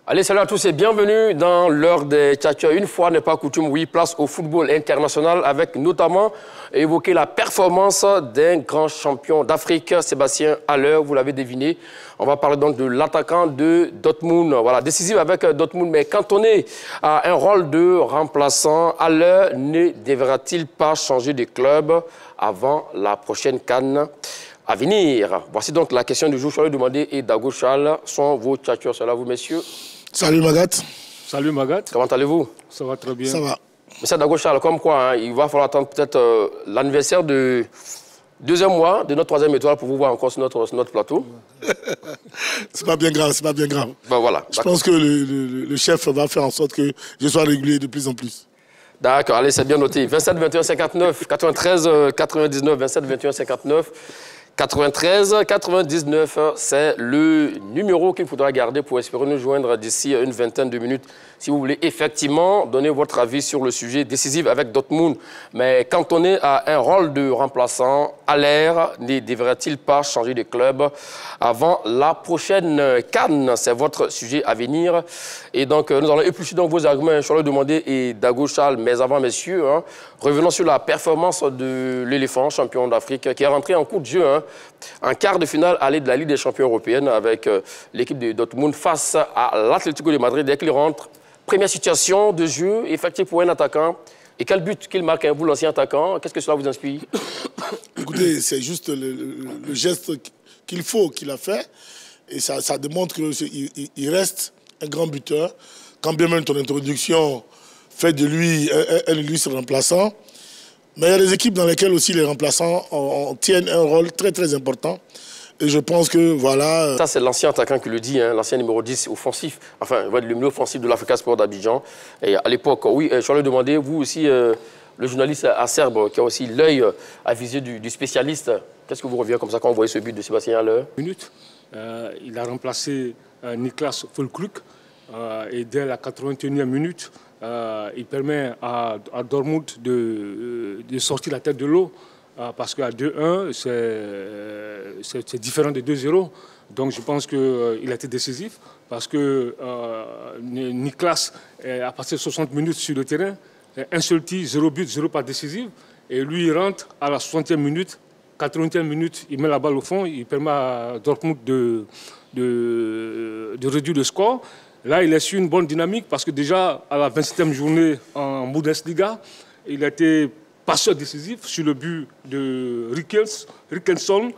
Allez, salut à tous et bienvenue dans l'heure des tchatcheurs. Une fois n'est pas coutume, oui, place au football international avec notamment évoquer la performance d'un grand champion d'Afrique, Sébastien Haller, vous l'avez deviné. On va parler donc de l'attaquant de Dortmund, voilà, décisif avec Dortmund, mais cantonné à un rôle de remplaçant, Haller ne devra-t-il pas changer de club avant la prochaine CAN à venir? Voici donc la question du jour. Je vais demander et Dago Charles sont vos tchatcheurs. Salut à vous, messieurs. Salut Magat. Salut Magat. Comment allez-vous? Ça va très bien. Ça va. Monsieur Dago Charles, comme quoi, hein, il va falloir attendre peut-être l'anniversaire du deuxième mois de notre troisième étoile pour vous voir encore sur notre plateau. C'est pas bien grave, c'est pas bien grave. Ben voilà. Je pense que le chef va faire en sorte que je sois régulier de plus en plus. D'accord, allez, c'est bien noté. 27 21 59 93 99 27 21 59 93 99, c'est le numéro qu'il faudra garder pour espérer nous joindre d'ici une vingtaine de minutes. Si vous voulez effectivement donner votre avis sur le sujet décisif avec Dortmund, mais cantonné à un rôle de remplaçant, Haller ne devrait-il pas changer de club avant la prochaine CAN? C'est votre sujet à venir. Et donc, nous allons éplucher donc vos arguments. Je vais le demander et Dago Charles, mais avant, messieurs, hein, revenons sur la performance de l'éléphant, champion d'Afrique, qui est rentré en coup de jeu, hein, en quart de finale aller de la Ligue des champions européenne avec l'équipe de Dortmund face à l'Atlético de Madrid. Dès qu'il rentre, première situation de jeu effective pour un attaquant. Et quel but qu'il marque, vous, l'ancien attaquant? Qu'est-ce que cela vous inspire? Écoutez, c'est juste le geste qu'il a fait. Et ça démontre qu'il reste un grand buteur. Quand bien même ton introduction fait de lui un illustre remplaçant. Mais il y a des équipes dans lesquelles aussi les remplaçants tiennent un rôle très très important. Et je pense que voilà... Ça, c'est l'ancien attaquant qui le dit, hein, l'ancien numéro 10 offensif, enfin, le numéro offensif de l'Africa Sport d'Abidjan. Et à l'époque, oui, je vais le demander, vous aussi, le journaliste acerbe, qui a aussi l'œil avisé du spécialiste, qu'est-ce que vous revient comme ça quand vous voyez ce but de Sébastien Haller? Il a remplacé Niklas Füllkrug et dès la 81e minute, il permet à Dortmund de sortir la tête de l'eau. Parce qu'à 2-1, c'est différent de 2-0. Donc je pense qu'il a été décisif parce que Niklas, à partir de 60 minutes sur le terrain, un seul tir, 0 but, 0 pas décisif. Et lui, il rentre à la 60e minute, 80e minute, il met la balle au fond, il permet à Dortmund de réduire le score. Là, il a su une bonne dynamique parce que déjà, à la 27e journée en Bundesliga, il a été passeur décisif sur le but de Rickelsson.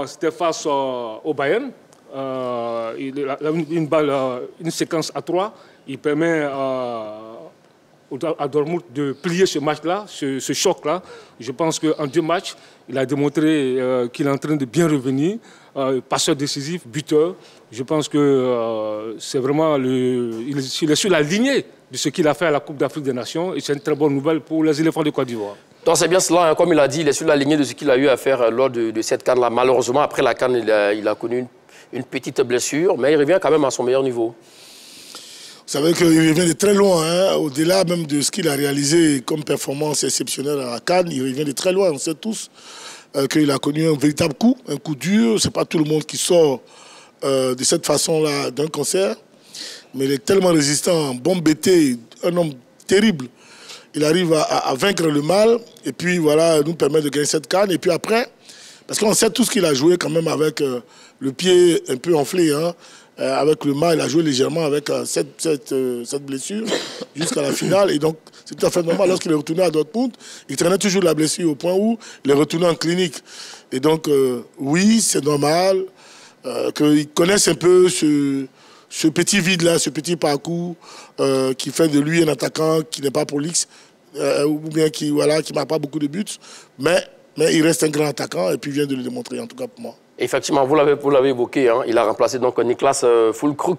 C'était face au Bayern. Il a une séquence à 3. Il permet à Dortmund de plier ce match-là, ce choc-là. Je pense qu'en 2 matchs, il a démontré qu'il est en train de bien revenir. Passeur décisif, buteur. Je pense que c'est vraiment il est sur la lignée de ce qu'il a fait à la Coupe d'Afrique des Nations. Et c'est une très bonne nouvelle pour les éléphants de Côte d'Ivoire. Donc c'est bien cela, hein, comme il a dit, il est sur la lignée de ce qu'il a eu à faire lors de cette CAN-là. Malheureusement, après la CAN, il a connu une petite blessure, mais il revient quand même à son meilleur niveau. Vous savez qu'il revient de très loin, hein, au-delà même de ce qu'il a réalisé comme performance exceptionnelle à la CAN, il revient de très loin. On sait tous qu'il a connu un véritable coup, un coup dur. Ce n'est pas tout le monde qui sort de cette façon-là d'un concert. Mais il est tellement résistant, bon BT, un homme terrible. Il arrive à vaincre le mal et puis voilà, nous permet de gagner cette CAN. Et puis après, parce qu'on sait tout ce qu'il a joué quand même avec le pied un peu enflé, hein, avec le mal, il a joué légèrement avec cette blessure jusqu'à la finale. Et donc, c'est tout à fait normal. Lorsqu'il est retourné à Dortmund, il traînait toujours la blessure au point où il est retourné en clinique. Et donc, oui, c'est normal qu'il connaisse un peu ce petit vide-là, ce petit parcours qui fait de lui un attaquant qui n'est pas prolixe ou bien qui ne marque pas beaucoup de buts. Mais il reste un grand attaquant et puis il vient de le démontrer, en tout cas pour moi. Effectivement, vous l'avez évoqué, hein, il a remplacé donc Niklas Füllkrug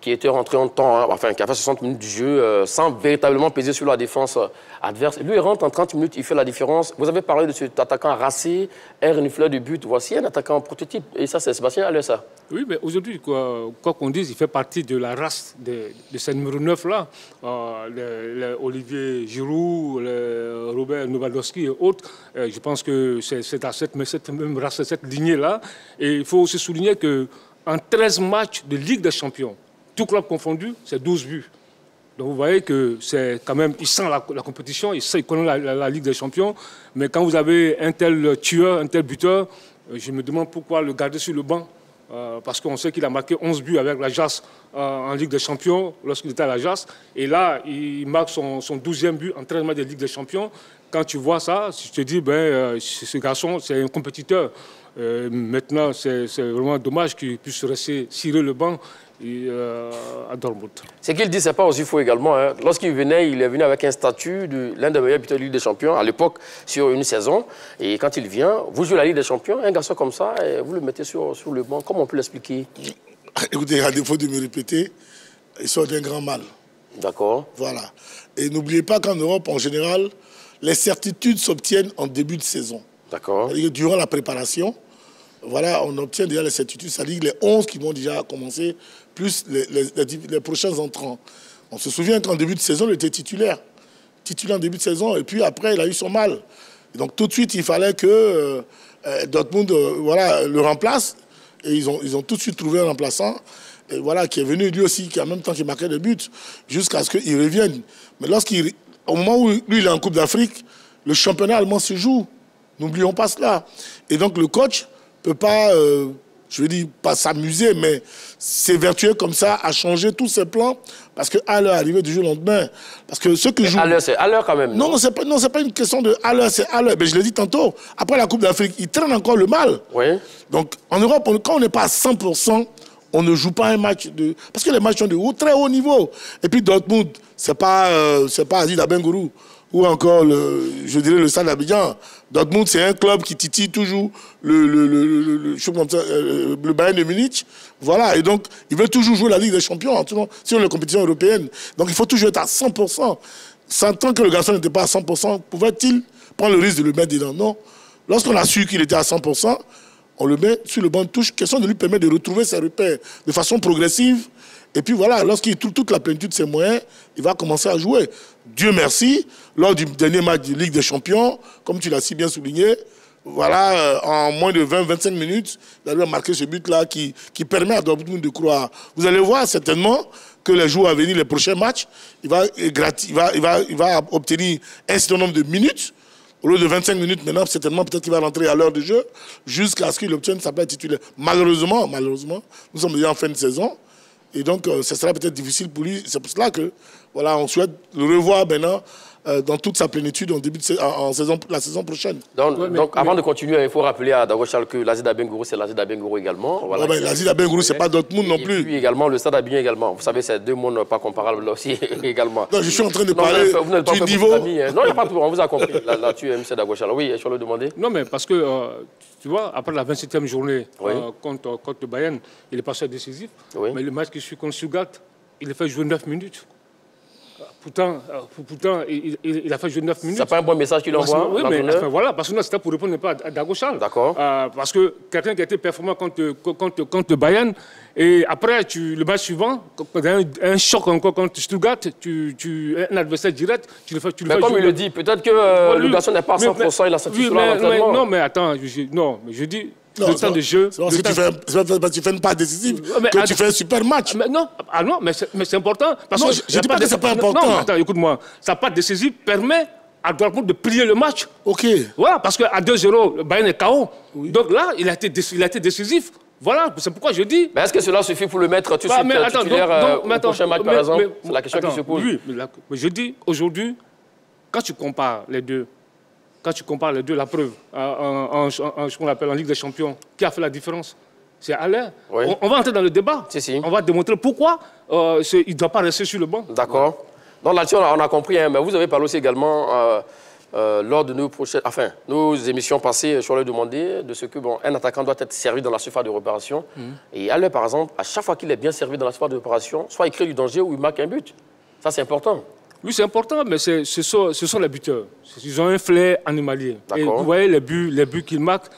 qui était rentré en temps, hein, enfin qui a fait 60 minutes du jeu sans véritablement peser sur la défense adverse. Lui, il rentre en 30 minutes, il fait la différence. Vous avez parlé de cet attaquant racé, un renifleur de but. Voici un attaquant prototype. Et ça, c'est Sébastien Haller, ça. Oui, mais aujourd'hui, quoi qu'on dise, il fait partie de la race de ce numéro 9-là. Olivier Giroud, Robert Lewandowski et autres. Je pense que c'est cette même race, cette lignée-là. Et il faut aussi souligner qu'en 13 matchs de Ligue des Champions, tout club confondu, c'est 12 buts. Donc vous voyez que c'est quand même, il sent la compétition, il connaît la Ligue des Champions, mais quand vous avez un tel tueur, un tel buteur, je me demande pourquoi le garder sur le banc. Parce qu'on sait qu'il a marqué 11 buts avec l'Ajax en Ligue des Champions lorsqu'il était à l'Ajax. Et là, il marque son 12e but en 13 matchs de Ligue des Champions. Quand tu vois ça, je te dis, ce garçon, c'est un compétiteur. Maintenant, c'est vraiment dommage qu'il puisse rester cirer le banc à Dortmund. Ce qu'il dit, c'est pas aussi faux également. Hein. Lorsqu'il venait, il est venu avec un statut de l'un des meilleurs buteurs de Ligue des Champions à l'époque sur une saison. Et quand il vient, vous jouez la Ligue des Champions, un garçon comme ça, et vous le mettez sur le banc. Comment on peut l'expliquer? Écoutez, à défaut de me répéter, il sort d'un grand mal. D'accord. Voilà. Et n'oubliez pas qu'en Europe, en général, les certitudes s'obtiennent en début de saison. D'accord. C'est-à-dire que durant la préparation, voilà, on obtient déjà les certitudes, c'est-à-dire les 11 qui vont déjà commencer, plus les prochains entrants. On se souvient qu'en début de saison, il était titulaire. Titulaire en début de saison, et puis après, il a eu son mal. Et donc tout de suite, il fallait que Dortmund voilà, le remplace. Et ils ont tout de suite trouvé un remplaçant, et voilà, qui est venu lui aussi, qui en même temps qui marquait des buts, jusqu'à ce qu'il revienne. Mais au moment où lui, il est en Coupe d'Afrique, le championnat allemand se joue. N'oublions pas cela. Et donc le coach ne peut pas, je veux dire, pas s'amuser, mais s'évertuer comme ça à changer tous ses plans, parce qu'à l'heure arrivée du jour au lendemain, parce que ceux qui jouent... À l'heure, c'est à l'heure quand même. Non, c'est pas une question de à l'heure, c'est à l'heure. Mais je l'ai dit tantôt, après la Coupe d'Afrique, il traîne encore le mal. Oui. Donc en Europe, quand on n'est pas à 100%, on ne joue pas un match de... Parce que les matchs sont de très haut niveau. Et puis Dortmund, c'est pas Aziz Abengourou ou encore, je dirais, le Stade d'Abidjan. Dortmund, c'est un club qui titille toujours le Bayern de Munich. Voilà, et donc, il veut toujours jouer la Ligue des Champions sur les compétitions européennes. Donc, il faut toujours être à 100%. Tant que le garçon n'était pas à 100%, pouvait-il prendre le risque de le mettre dedans? Non. Lorsqu'on a su qu'il était à 100%, on le met sur le banc de touche, question de lui permettre de retrouver ses repères de façon progressive. Et puis voilà, lorsqu'il trouve toute la plénitude de ses moyens, il va commencer à jouer. Dieu merci, lors du dernier match de Ligue des Champions, comme tu l'as si bien souligné, voilà, en moins de 20-25 minutes, il a marqué ce but-là qui permet à Dortmund de croire. Vous allez voir certainement que les jours à venir, les prochains matchs, il va obtenir un certain nombre de minutes. Au lieu de 25 minutes, maintenant, certainement, peut-être qu'il va rentrer à l'heure de jeu jusqu'à ce qu'il obtienne sa place titulaire. Malheureusement, nous sommes déjà en fin de saison. Et donc, ce sera peut-être difficile pour lui. C'est pour cela que, voilà, on souhaite le revoir maintenant dans toute sa plénitude la saison prochaine. Donc, avant de continuer, il faut rappeler à Dagochal que l'Aziz Abengourou, c'est l'Aziz Abengourou également. Voilà, l'Aziz Abengourou, ce n'est pas Dortmund non plus. Et puis également, le Stade Abidjan également. Vous savez, c'est deux mondes pas comparables là aussi également. Non, je suis en train de parler du niveau... Non, il n'y a pas de problème, on vous a compris. Là-dessus, M. Dagochal. Oui, je vais le demander. Non, mais parce que, tu vois, après la 27e journée contre Bayern, il est passé décisif. Oui. Mais le match qui suit contre Stuttgart, il a fait jouer 9 minutes. Pourtant, il a fait jouer 9 minutes. C'est pas un bon message qu'il envoie? Oui, mais enfin, voilà, parce que c'était pour répondre pas à Dagochal. D'accord. Parce que quelqu'un qui a été performant contre Bayern, et après, le match suivant, un choc encore contre Stuttgart, un adversaire direct, tu le fais jouer. Mais comme il le dit, peut-être que le garçon n'est pas à 100%, il a senti cela l'entraînement. Non, mais attends, je dis... Non, le temps de jeu. C'est parce que tu fais une passe décisive que tu fais un super match. Mais non, mais c'est important. Parce non, que je ne dis pas que ce n'est pas important. Non, attends, écoute-moi. Sa passe décisive permet à Dortmund de plier le match. OK. Voilà, parce qu'à 2-0, le Bayern est KO. Oui. Donc là, il a été décisif. Voilà, c'est pourquoi je dis... Mais est-ce que cela suffit pour le mettre tout de suite titulaire au prochain match, par exemple? C'est la question qui se pose. Oui, mais je dis, aujourd'hui, quand tu compares les deux, la preuve, ce qu'on appelle en Ligue des Champions, qui a fait la différence? C'est Alain. Oui. On va entrer dans le débat. Si. On va démontrer pourquoi il ne doit pas rester sur le banc. D'accord. Donc là-dessus, on a compris, hein, mais vous avez parlé aussi également lors de nos émissions passées, je leur ai demandé de ce que un attaquant doit être servi dans la surface de réparation. Et Alain, par exemple, à chaque fois qu'il est bien servi dans la surface de réparation, soit il crée du danger ou il marque un but. Ça, c'est important. Oui, c'est important, mais ce sont les buteurs. Ils ont un flair animalier. Et vous voyez les buts qu'ils marquent,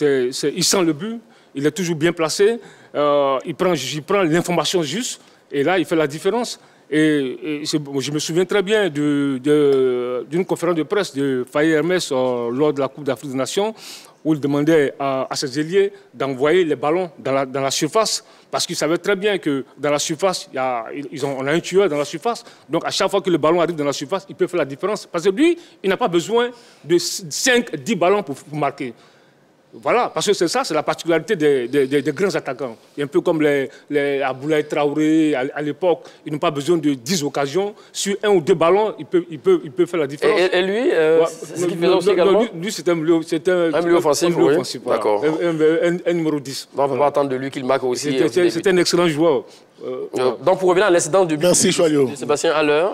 il sent le but, il est toujours bien placé, il prend l'information juste, et là, il fait la différence. Et je me souviens très bien d'une conférence de presse de Faye Hermès lors de la Coupe d'Afrique des Nations, où il demandait à ses ailiers d'envoyer les ballons dans la surface, parce qu'il savait très bien que dans la surface, on a un tueur dans la surface. Donc à chaque fois que le ballon arrive dans la surface, il peut faire la différence. Parce que lui, il n'a pas besoin de 5-10 ballons pour marquer. Voilà, parce que c'est ça, c'est la particularité des grands attaquants. Et un peu comme les Aboulaye Traoré à l'époque, ils n'ont pas besoin de 10 occasions. Sur 1 ou 2 ballons, il peut faire la différence. Et lui, c'est ce qu'il faisait aussi également? Lui, c'est un milieu offensif. Oui. Voilà. D'accord. Un numéro 10. Donc, on ne peut pas attendre de lui qu'il marque aussi. C'est un excellent joueur. Donc, pour revenir à l'incident de Sébastien Haller,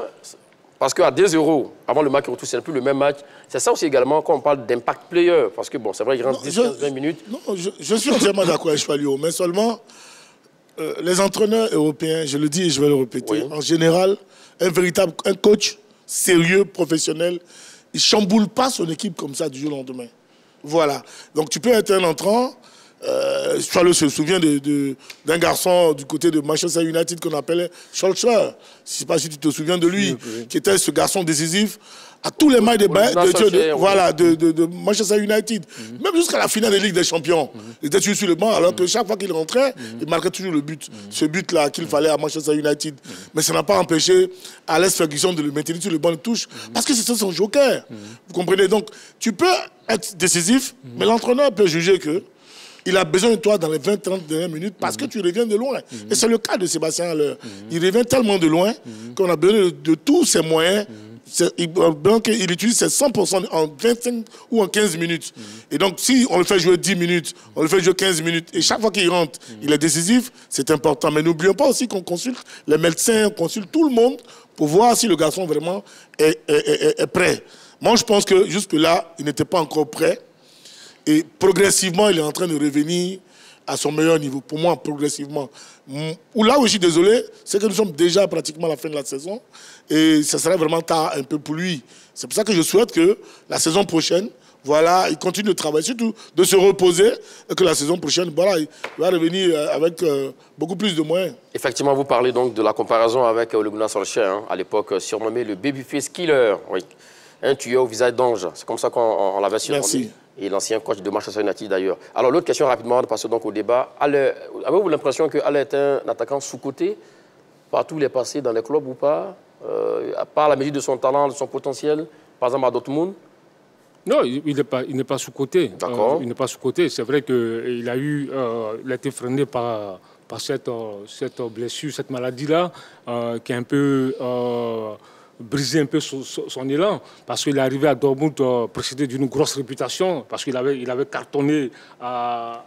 parce qu'à 2-0, avant le match retour, ce n'est plus le même match. C'est ça aussi également quand on parle d'impact player. Parce que bon, c'est vrai, il rentre 10-15-20 minutes. Non, je suis entièrement d'accord avec Choualio, mais seulement les entraîneurs européens, je le dis et je vais le répéter, en général, un coach sérieux, professionnel, il ne chamboule pas son équipe comme ça du jour au lendemain. Voilà. Donc tu peux être un entrant. Choualio se souvient d'un garçon du côté de Manchester United qu'on appelait Scholzer. Je ne sais pas si tu te souviens de lui, qui était ce garçon décisif à tous les matchs de Manchester United. Même jusqu'à la finale des Ligues des Champions. Il était toujours sur le banc, alors que chaque fois qu'il rentrait, il marquait toujours le but. Ce but-là qu'il fallait à Manchester United. Mais ça n'a pas empêché Alex Ferguson de le maintenir sur le banc de touche, parce que c'était son joker. Vous comprenez? Donc, tu peux être décisif, mais l'entraîneur peut juger que il a besoin de toi dans les 20-30 dernières minutes parce que tu reviens de loin. Et c'est le cas de Sébastien Haller. Il revient tellement de loin qu'on a besoin de tous ses moyens. Il utilise ses 100% en 25 ou en 15 minutes. Et donc, si on le fait jouer 10 minutes, on le fait jouer 15 minutes, et chaque fois qu'il rentre, il est décisif, c'est important. Mais n'oublions pas aussi qu'on consulte les médecins, on consulte tout le monde pour voir si le garçon vraiment est prêt. Moi, je pense que jusque-là, il n'était pas encore prêt. Et progressivement, il est en train de revenir à son meilleur niveau. Pour moi, progressivement. Là où je suis désolé, c'est que nous sommes déjà pratiquement à la fin de la saison. Et ça serait vraiment tard un peu pour lui. C'est pour ça que je souhaite que la saison prochaine, voilà, il continue de travailler, surtout de se reposer. Et que la saison prochaine, voilà, il va revenir avec beaucoup plus de moyens. Effectivement, vous parlez donc de la comparaison avec Ole Gunnar Solskjaer, à l'époque surnommé le Babyface Killer. Oui. Un tueur au visage d'ange. C'est comme ça qu'on l'avait surnommé. Merci. Et l'ancien coach de Manchester United d'ailleurs. Alors l'autre question rapidement, de passer donc au débat. Avez-vous l'impression que Haller est un attaquant sous-coté partout où il est passé dans les clubs ou pas, par la mesure de son talent, de son potentiel, par exemple à Dortmund? Non, il n'est pas sous-coté. D'accord. Il n'est pas sous-coté. C'est vrai qu'il a été freiné par cette blessure, cette maladie-là, qui est un peu brisé un peu son élan, parce qu'il est arrivé à Dortmund précédé d'une grosse réputation, parce qu'il avait cartonné à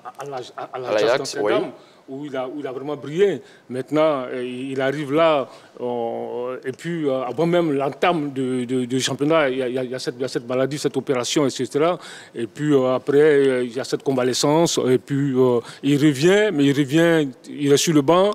l'Ajax d'Amsterdam, où il a vraiment brillé. Maintenant, il arrive là, et puis avant même l'entame du championnat, il y a cette maladie, cette opération, etc. Et puis après, il y a cette convalescence, et puis il revient, mais il est sur le banc.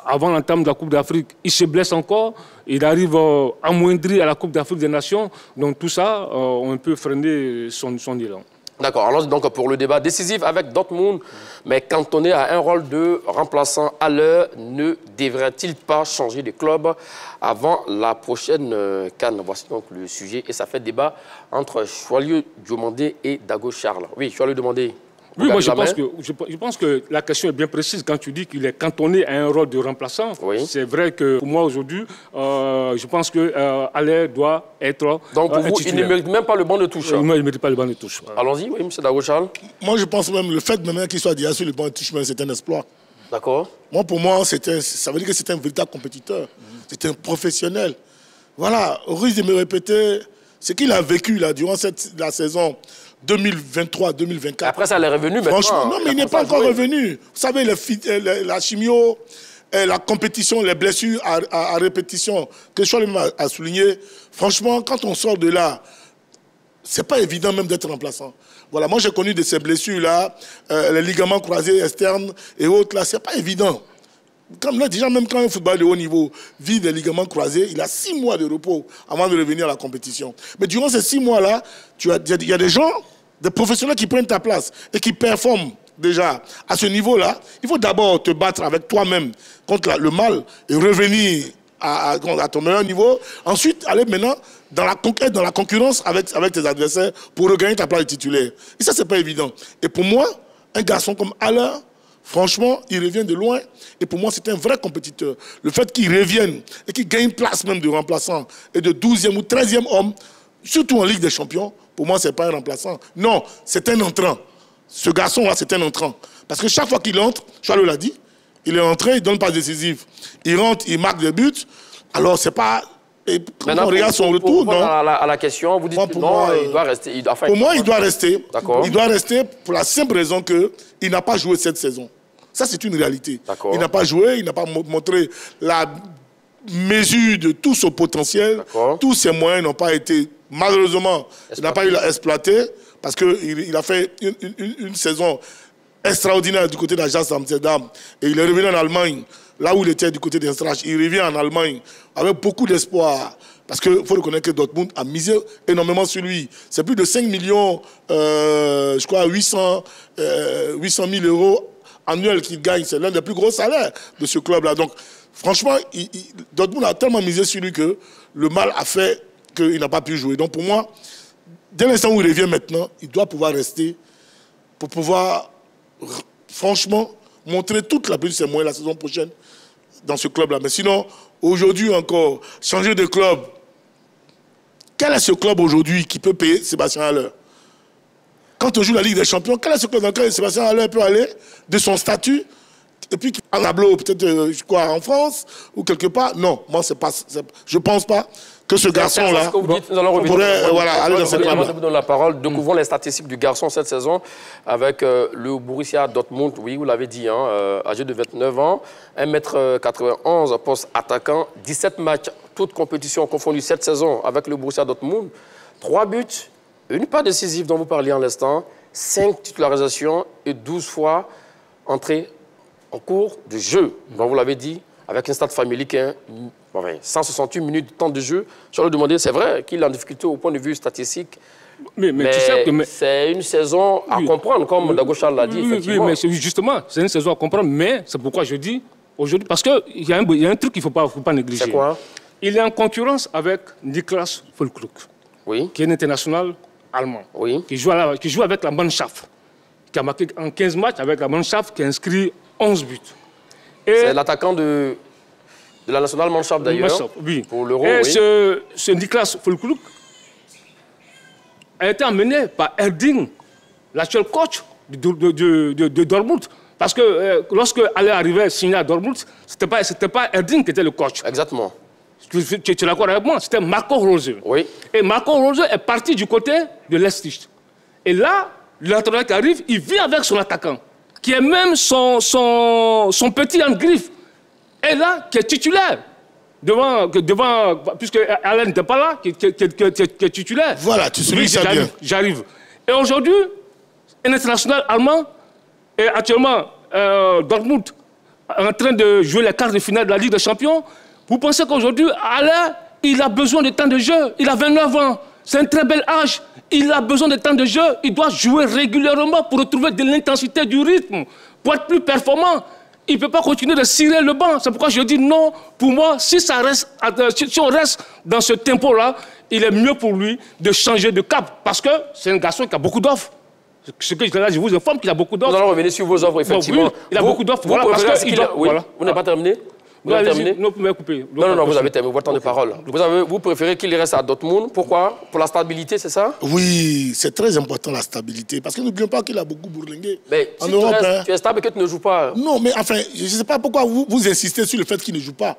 Avant l'entame de la Coupe d'Afrique, il se blesse encore. Il arrive amoindri à la Coupe d'Afrique des Nations. Donc tout ça, on peut freiner son élan. D'accord. Alors donc pour le débat décisif avec Dortmund, mais cantonné à un rôle de remplaçant à l'heure, ne devrait-il pas changer de club avant la prochaine CAN? Voici donc le sujet et ça fait débat entre Choualio Diomandé et Dago Charles. Oui, Choualio Diomandé. Oui, moi je pense que la question est bien précise quand tu dis qu'il est cantonné à un rôle de remplaçant. Oui. C'est vrai que pour moi aujourd'hui, je pense que Haller doit être donc pour vous, il ne mérite même pas le banc de touche. Moi, il ne mérite pas le banc de touche. Allons-y, oui, M. Dago Charles. Moi, je pense même le fait même qu'il soit déjà sur le banc de touche, c'est un exploit. D'accord. Moi, pour moi, ça veut dire que c'est un véritable compétiteur. C'est un professionnel. Voilà, au risque de me répéter, ce qu'il a vécu là, durant la saison 2023-2024. Après, ça est revenu maintenant. Franchement, non, mais il n'est pas encore revenu. Vous savez, la chimio, la compétition, les blessures à répétition, que Choualio a souligné, franchement, quand on sort de là, c'est pas évident même d'être remplaçant. Voilà, moi j'ai connu de ces blessures-là, les ligaments croisés externes et autres, là, c'est pas évident. Comme là, déjà, même quand un footballeur de haut niveau vit des ligaments croisés, il a 6 mois de repos avant de revenir à la compétition. Mais durant ces 6 mois-là, il y a des gens, des professionnels qui prennent ta place et qui performent déjà à ce niveau-là. Il faut d'abord te battre avec toi-même contre le mal et revenir à ton meilleur niveau. Ensuite, aller maintenant dans la conquête, dans la concurrence avec tes adversaires pour regagner ta place de titulaire. Et ça, c'est pas évident. Et pour moi, un garçon comme Haller, franchement, il revient de loin. Et pour moi, c'est un vrai compétiteur. Le fait qu'il revienne et qu'il gagne une place même de remplaçant et de 12e ou 13e homme, surtout en Ligue des Champions, pour moi, ce n'est pas un remplaçant. Non, c'est un entrant. Ce garçon-là, c'est un entrant. Parce que chaque fois qu'il entre, Charles l'a dit, il est entré, il donne pas décisif. Il rentre, il marque des buts. Alors, c'est pas... Et quand on regarde son retour, non. À la question, vous dites que non, il doit rester. Pour moi, il doit rester. D'accord. Il doit rester pour la simple raison qu'il n'a pas joué cette saison. Ça, c'est une réalité. Il n'a pas joué, il n'a pas montré la mesure de tout son potentiel. Tous ses moyens n'ont pas été, malheureusement, il n'a pas eu à exploiter parce qu'il a fait une saison extraordinaire du côté de l'Ajax d'Amsterdam. Et il est revenu en Allemagne, là où il était du côté d'Eintracht. Il revient en Allemagne avec beaucoup d'espoir. Parce qu'il faut reconnaître que Dortmund a misé énormément sur lui. C'est plus de 5 millions, je crois, 800 000 euros annuels qu'il gagne. C'est l'un des plus gros salaires de ce club-là. Donc, franchement, Dortmund a tellement misé sur lui que le mal a fait qu'il n'a pas pu jouer. Donc, pour moi, dès l'instant où il revient maintenant, il doit pouvoir rester pour pouvoir, franchement, montrer toute la plus de ses moyens la saison prochaine dans ce club-là. Mais sinon, aujourd'hui encore, changer de club, quel est ce club aujourd'hui qui peut payer Sébastien Haller? Quand on joue la Ligue des Champions, quel est ce club dans lequel Sébastien Haller peut aller de son statut et puis en Ablo, peut-être en France ou quelque part? Non, moi, je ne pense pas que ce garçon-là pourrait aller dans cette club-là. Je vous donne la parole. Découvrons les statistiques du garçon cette saison avec le Borussia Dortmund. Oui, vous l'avez dit, âgé de 29 ans, 1,91 m, poste attaquant, 17 matchs, toutes compétitions confondues cette saison avec le Borussia Dortmund. 3 buts, une passe décisive dont vous parliez en l'instant, 5 titularisations et 12 fois entrées en cours de jeu. Donc vous l'avez dit, avec un stade familial qui est 168 minutes de temps de jeu. Je leur demandais, c'est vrai qu'il est en difficulté au point de vue statistique. Mais tu sais que c'est une saison à comprendre, comme Dagochal l'a dit, effectivement. Oui, mais justement, c'est une saison à comprendre, mais c'est pourquoi je dis aujourd'hui, parce qu'il y a un truc qu'il ne faut pas négliger. C'est quoi? Il est en concurrence avec Niklas Füllkrug, qui est un international allemand, qui joue avec la Mannschaft, qui a marqué en 15 matchs avec la Mannschaft, qui a inscrit 11 buts. C'est l'attaquant de la nationale Mannschaft d'ailleurs, oui. Pour l'Euro. Et ce Niklas Füllkrug a été emmené par Erding, l'actuel coach de Dortmund. Parce que lorsque Haller arrivait signé à Dortmund, ce n'était pas Erding qui était le coach. Exactement. Tu es d'accord avec moi? C'était Marco Rose. Oui. Et Marco Rose est parti du côté de Leipzig. Et là, l'entraîneur qui arrive, il vit avec son attaquant, qui est même son petit en griffe. Et là, qui est titulaire. Devant puisque Alain n'était pas là, qui est titulaire. Voilà, tu soulignes ça bien. J'arrive. Et aujourd'hui, un international allemand est actuellement Dortmund en train de jouer les quarts de finale de la Ligue des Champions. Vous pensez qu'aujourd'hui, Alain, il a besoin de temps de jeu. Il a 29 ans. C'est un très bel âge. Il a besoin de temps de jeu. Il doit jouer régulièrement pour retrouver de l'intensité, du rythme, pour être plus performant. Il ne peut pas continuer de cirer le banc. C'est pourquoi je dis non. Pour moi, si on reste dans ce tempo-là, il est mieux pour lui de changer de cap. Parce que c'est un garçon qui a beaucoup d'offres. Ce que je vous informe qu'il a beaucoup d'offres. Nous allons revenir sur vos offres, effectivement. Oui, il a beaucoup d'offres. Vous n'avez pas terminé? Vous avez terminé? Non, vous m'avez coupé. Non, vous avez terminé votre temps de parole. Vous préférez qu'il reste à Dortmund. Pourquoi? Pour la stabilité, c'est ça? Oui, c'est très important la stabilité. Parce que n'oublions pas qu'il a beaucoup bourlingué. Mais si tu es stable et que tu ne joues pas... Non, mais enfin, je ne sais pas pourquoi vous insistez sur le fait qu'il ne joue pas.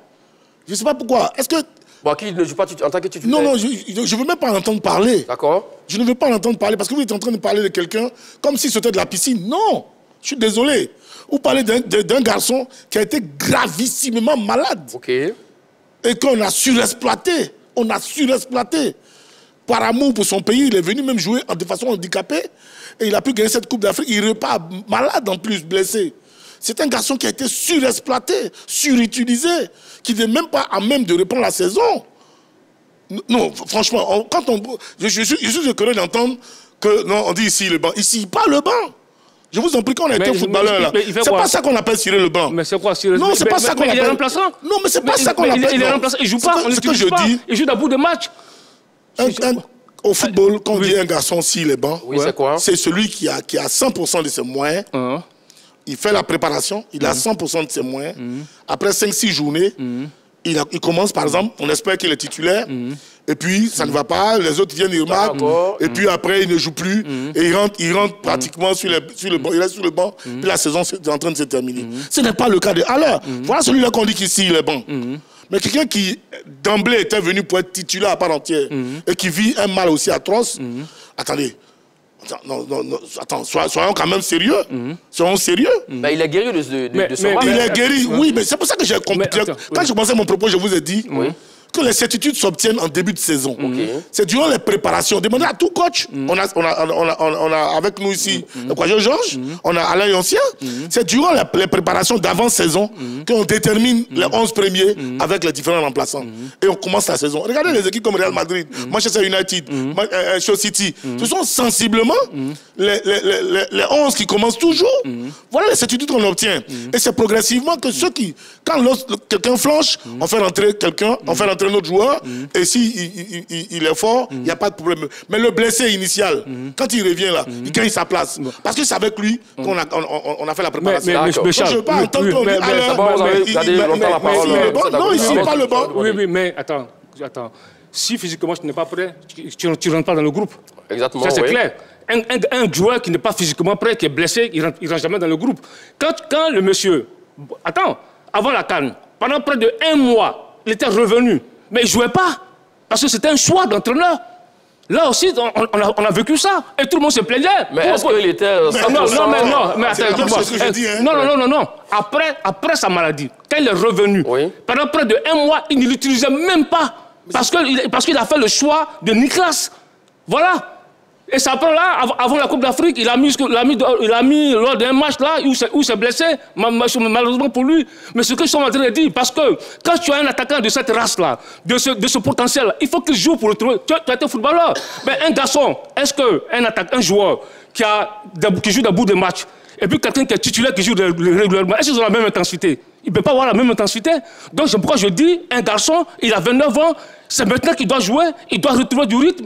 Je ne sais pas pourquoi. Est-ce que... Bon, qui ne joue pas en tant que titulaire? Non, je ne veux même pas l'entendre parler. D'accord. Je ne veux pas l'entendre parler parce que vous êtes en train de parler de quelqu'un comme si c'était de la piscine. Non, je suis désolé. Vous parlez d'un garçon qui a été gravissimement malade. OK. Et qu'on a surexploité. On a surexploité. Par amour pour son pays, il est venu même jouer de façon handicapée. Et il a pu gagner cette Coupe d'Afrique. Il repart malade en plus, blessé. C'est un garçon qui a été surexploité, surutilisé, qui n'est même pas à même de reprendre la saison. Non, franchement, je suis écœuré d'entendre que, non, on dit ici le banc. Ici, pas le banc. Je vous en prie, quand on a été footballeur, là, c'est pas ça qu'on appelle cirer le banc. Mais c'est quoi cirer le banc? Non, c'est pas ça qu'on appelle. Il est remplaçant. Non, mais c'est pas ça qu'on appelle. Il est remplaçant, il joue pas, on l'utilise pas. Il joue à bout de match. Au football, quand on dit un garçon s'il est bon, c'est celui qui a 100% de ses moyens. Il fait la préparation, il a 100% de ses moyens. Après 5-6 journées, il commence, par exemple, on espère qu'il est titulaire. Et puis, ça ne va pas, les autres viennent, ils remarquent. Et puis après, il ne joue plus. Et il rentre pratiquement sur le banc. Il reste sur le banc. Puis la saison est en train de se terminer. Ce n'est pas le cas de... Alors, voilà celui-là qu'on dit qu'ici, il est bon. Mais quelqu'un qui, d'emblée, était venu pour être titulaire à part entière et qui vit un mal aussi atroce, attendez... Attends, soyons quand même sérieux. Soyons sérieux. Ben, il est guéri de son mal. Il est guéri, oui, mais c'est pour ça que j'ai compris. Quand je commençais mon propos, je vous ai dit que les certitudes s'obtiennent en début de saison. C'est durant les préparations. Demandez à tout coach. On a avec nous ici le coach Georges, on a Alain Yoncien. C'est durant les préparations d'avant-saison qu'on détermine les 11 premiers avec les différents remplaçants. Et on commence la saison. Regardez les équipes comme Real Madrid, Manchester United, Manchester City. Ce sont sensiblement les 11 qui commencent toujours. Voilà les certitudes qu'on obtient. Et c'est progressivement que ceux qui, quand quelqu'un flanche, on fait rentrer quelqu'un, on fait rentrer un autre joueur, et si il est fort, il n'y a pas de problème. Mais le blessé initial, quand il revient là, il gagne sa place. Parce que c'est avec lui qu'on a fait la préparation. Mais je ne veux pas entendre qu'on dit non, ici, pas le bon. Oui, mais attends. Si physiquement tu n'es pas prêt, tu ne rentres pas dans le groupe. Exactement. Ça, c'est clair. Un joueur qui n'est pas physiquement prêt, qui est blessé, il ne rentre jamais dans le groupe. Quand le monsieur... Attends, avant la CAN, pendant près de 1 mois, il était revenu. Mais il ne jouait pas. Parce que c'était un choix d'entraîneur. Là aussi, on a vécu ça. Et tout le monde se plaignait. Mais est-ce qu'il était... Non, attends. Non. Après sa maladie, quand il est revenu, pendant près de 1 mois, il ne l'utilisait même pas. Parce qu'il a fait le choix de Niklas. Voilà. Et ça après là, avant la Coupe d'Afrique, il a mis lors d'un match là où il s'est blessé, malheureusement pour lui. Mais ce que je suis en train de dire, parce que quand tu as un attaquant de cette race-là, de ce potentiel-là, il faut qu'il joue pour le trouver. Tu as été footballeur. Mais un garçon, est-ce qu'un joueur qui joue d'un bout de match, et puis quelqu'un qui est titulaire qui joue régulièrement, est-ce qu'ils ont la même intensité? Il ne peut pas avoir la même intensité. Donc c'est pourquoi je dis, un garçon, il a 29 ans, c'est maintenant qu'il doit jouer, il doit retrouver du rythme,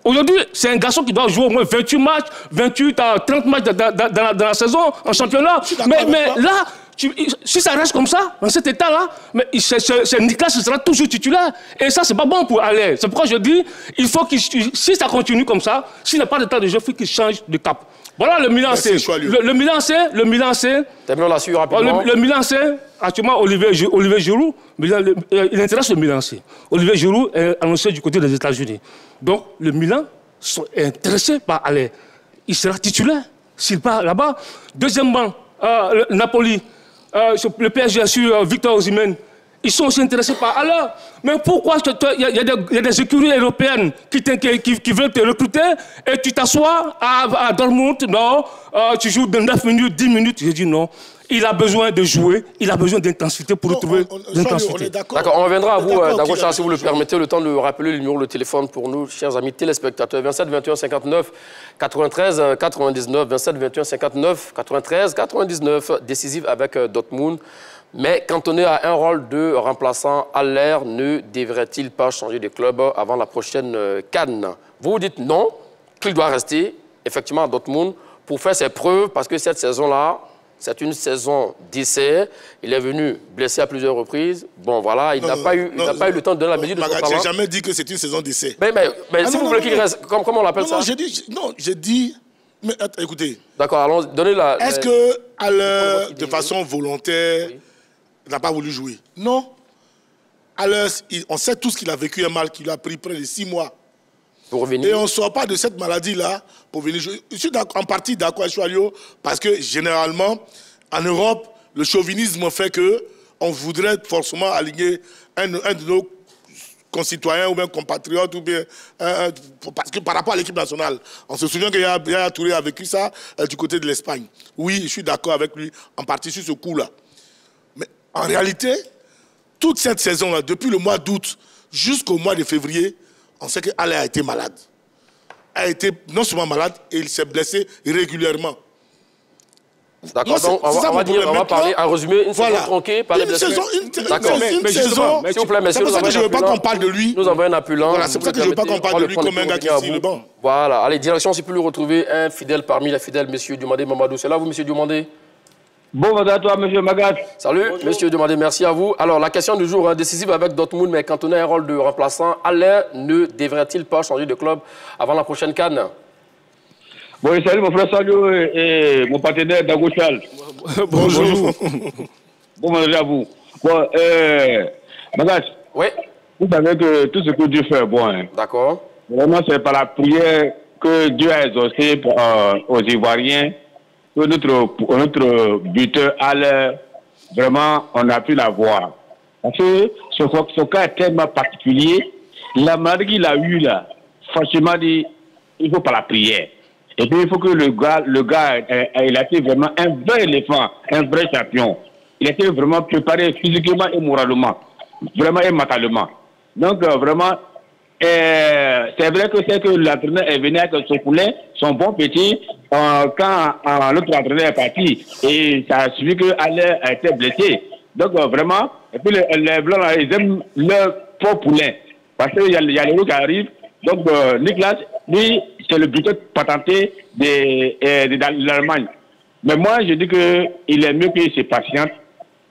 aujourd'hui, c'est un garçon qui doit jouer au moins 28 matchs, 28 à 30 matchs dans la saison, en championnat. Mais là, si ça reste comme ça, dans cet état-là, c'est Niklas qui sera toujours titulaire. Et ça, c'est pas bon pour aller. C'est pourquoi je dis, il faut si ça continue comme ça, s'il n'a pas de temps de jeu, il faut qu'il change de cap. Voilà le Milan C. Le Milan C. Terminons là-dessus rapidement. Le Milan C, actuellement, Olivier Giroud, il intéresse le Milan C. Olivier Giroud est annoncé du côté des États-Unis. Donc, le Milan est intéressé par aller. Il sera titulaire s'il part là-bas. Deuxièmement, Napoli, le PSG sur Victor Osimhen. Ils sont aussi intéressés par... Alors, mais pourquoi il y a des écuries européennes qui veulent te recruter et tu t'assois à Dortmund, non, tu joues de 9 minutes, 10 minutes. J'ai dit non. Il a besoin de jouer, il a besoin d'intensité pour retrouver l'intensité. D'accord, on reviendra à vous, Dagocha, si vous le permettez, le temps de rappeler le numéro de téléphone pour nous, chers amis téléspectateurs. 27 21 59 93 99, 27 21 59 93 99, décisive avec Dortmund. Mais quand on est à un rôle de remplaçant à l'air, ne devrait-il pas changer de club avant la prochaine CAN? Vous dites non, qu'il doit rester effectivement à Dortmund pour faire ses preuves, parce que cette saison-là, c'est une saison d'essai. Il est venu blessé à plusieurs reprises. Bon, voilà, il n'a pas eu le temps de donner la mesure de son talent. Je n'ai jamais dit que c'est une saison d'essai. Mais si vous voulez qu'il reste, comment on l'appelle ça? J'ai dit... Mais écoutez... D'accord, allons, donnez la... Est-ce que à l'heure, de façon volontaire... Il n'a pas voulu jouer. Non. Alors, on sait tous qu'il a vécu un mal qui lui a pris près de 6 mois. Pour revenir. Et on ne sort pas de cette maladie-là pour venir jouer. Je suis en partie d'accord avec Choualio, parce que généralement, en Europe, le chauvinisme fait qu'on voudrait forcément aligner un de nos concitoyens ou bien compatriotes, ou bien, parce que par rapport à l'équipe nationale, on se souvient que Yaya Touré a vécu ça du côté de l'Espagne. Oui, je suis d'accord avec lui, en partie sur ce coup-là. En réalité, toute cette saison-là, depuis le mois d'août jusqu'au mois de février, on sait qu'Alain a été malade. a été non seulement malade, et il s'est blessé régulièrement. D'accord, donc on va parler, en résumé, une saison tronquée par les blessures. D'accord, mais saison, s'il vous plaît, messieurs, c'est pour ça que je ne veux pas qu'on parle de lui. Nous avons un appelant. Voilà, c'est pour ça que je ne veux pas qu'on parle de lui comme un gars qui est sur le banc. Voilà, allez, direction, si vous pouvez le retrouver, un fidèle parmi les fidèles, monsieur Diomandé Mamadou. C'est là, vous, monsieur Diomandé? Bon, à toi, monsieur Magat. Salut, bonjour. Monsieur Diomandé, merci à vous. Alors, la question du jour, décisive avec Dortmund, mais quand on a un rôle de remplaçant, Haller ne devrait-il pas changer de club avant la prochaine CAN? Bon, salut mon frère Sadio et mon partenaire Dago Charles. Bonjour. Bonjour à vous. Bon, Magat. Oui. Vous savez que tout ce que Dieu fait est bon. Hein. D'accord. Vraiment, c'est par la prière que Dieu a exaucé aux Ivoiriens que notre buteur Haller, vraiment, on a pu l'avoir. Parce que ce cas est tellement particulier. La maladie qu'il a eue là, franchement, il faut par la prière. Et puis, il faut que le gars, il a été vraiment un vrai éléphant, un vrai champion. Il a été vraiment préparé physiquement et moralement, vraiment et mentalement. Donc, vraiment, c'est vrai que l'entraîneur est venu avec son poulet, son bon petit, quand l'autre entraîneur est parti. Et ça a suivi que Haller a été blessé. Donc, vraiment, et puis les Blancs, là, ils aiment leur pauvre poulet. Parce qu'il y a les roues qui arrivent. Donc, Niklas, lui, c'est le buteur patenté de l'Allemagne. Mais moi, je dis qu'il est mieux qu'il se patiente.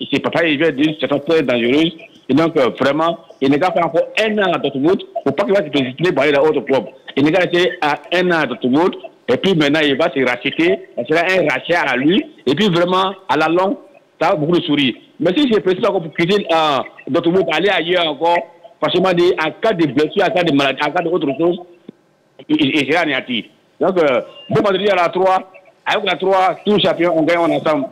Il ne sait pas, il vient d'une situation très dangereuse. Et donc, vraiment, il n'est qu'à faire encore un an à Dortmund. Il ne faut pas qu'il va se positionner pour aller dans autre club. Il n'est qu'à rester à un an à Dortmund. Et puis maintenant, il va se racheter. Ça sera un rachat à lui. Et puis vraiment, à la longue, ça va beaucoup de sourire. Mais si c'est précis encore pour quitter Dortmund, aller ailleurs encore, franchement, en cas de blessure, en cas de maladie, en cas d'autre chose, il sera anéanti. Donc, bon vendredi à la 3. Avec la 3, tous les champions, on gagne ensemble.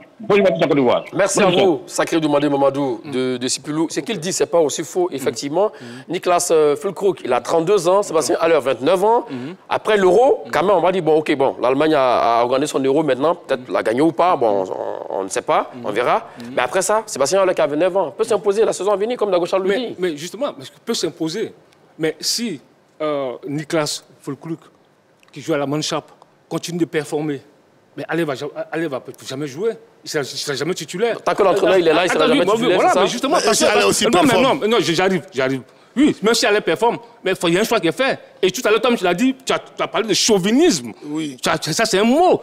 Merci à vous, sacré Diomandé Mamadou de Sipulou. Ce qu'il dit, ce n'est pas aussi faux, effectivement. Niklas Füllkrug, il a 32 ans, Sébastien Haller, 29 ans. Après l'euro, quand même, on va dire, bon, ok, bon, l'Allemagne a organisé son euro maintenant, peut-être l'a gagné ou pas, bon, on ne sait pas, on verra. Mais après ça, Sébastien Haller qui a 29 ans, peut s'imposer la saison à venir, comme Dago Charles le dit. Mais justement, il peut s'imposer. Mais si Niklas Füllkrug, qui joue à la Mannschaft, continue de performer, mais Haller va jamais jouer. Il ne sera jamais titulaire. Tant que l'entraîneur il est là, il ne sera jamais titulaire. Voilà, mais justement, parce que... Non, j'arrive. Oui, même si Haller performe, mais il y a un choix qui est fait. Et tout à l'heure, comme tu l'as dit, tu as parlé de chauvinisme. Oui. Ça, c'est un mot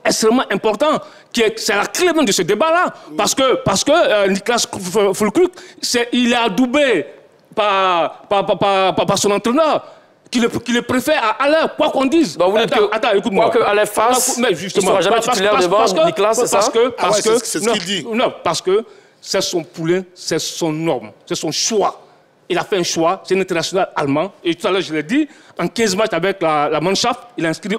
extrêmement important. C'est la clé même de ce débat-là. Oui. Parce que Niklas Füllkrug, il est adoubé par son entraîneur. Qui le préfère à Haller, quoi qu'on dise. Donc vous dites que, écoute-moi. Quoi que Haller fasse, il ne sera jamais titulaire devant Niklas, c'est ça? C'est ce qu'il dit. Non, parce que c'est son poulain, c'est son norme, c'est son choix. Il a fait un choix, c'est un international allemand. Et tout à l'heure, je l'ai dit, en 15 matchs avec la Mannschaft, il a inscrit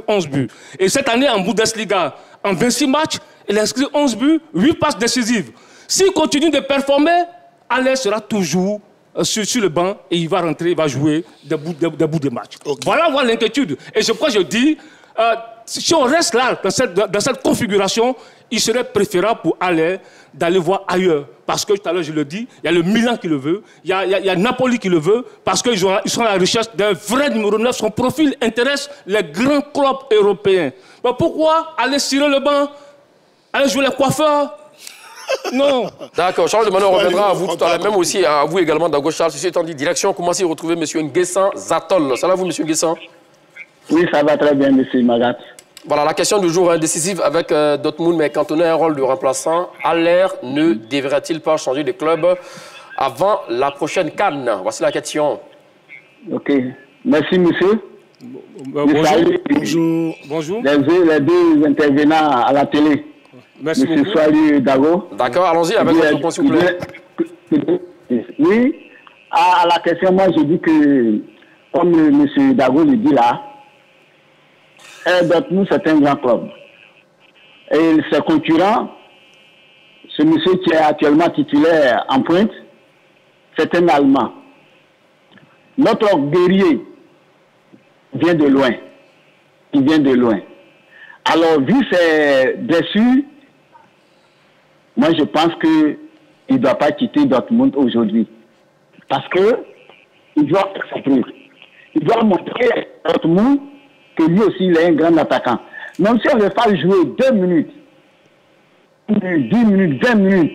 11 buts. Et cette année, en Bundesliga, en 26 matchs, il a inscrit 11 buts, 8 passes décisives. S'il continue de performer, Haller sera toujours sur le banc et il va rentrer, il va jouer des bouts de match. Okay. Voilà l'inquiétude. Et je crois que je dis, si on reste là, dans cette configuration, il serait préférable pour Haller d'aller voir ailleurs. Parce que tout à l'heure, je le dis, il y a le Milan qui le veut, il y a Napoli qui le veut, parce qu'ils sont à la recherche d'un vrai numéro 9. Son profil intéresse les grands clubs européens. Mais pourquoi aller cirer le banc, aller jouer les coiffeurs? Non. D'accord, Charles de Manon, on reviendra à vous tout à l'heure, même aussi à vous également, Dago Charles. Ceci étant dit, direction, commencez à retrouver M. Nguessan Zatol. Ça va vous, M. Nguessan? Oui, ça va très bien, M. Magat. Voilà, la question du jour décisive avec Dortmund, mais quand on a un rôle de remplaçant, Haller ne devrait-il pas changer de club avant la prochaine CAN? Voici la question. Ok. Merci, monsieur. Bonjour. Bonjour. Les deux intervenants à la télé. Merci Monsieur Soali Dago. D'accord, allons-y avec votre réponse, s'il vous plaît. Oui, à la question, moi je dis que, comme M. Dago le dit là, Dortmund c'est un grand club. Et ses concurrents, ce monsieur qui est actuellement titulaire en pointe, c'est un Allemand. Notre guerrier vient de loin. Il vient de loin. Alors, vu ses blessures, moi, je pense qu'il ne doit pas quitter Dortmund aujourd'hui. Parce qu'il doit s'apprendre. il doit montrer à tout le monde que lui aussi, il est un grand attaquant. Même si on le fait jouer 2 minutes, 10 minutes, 20 minutes,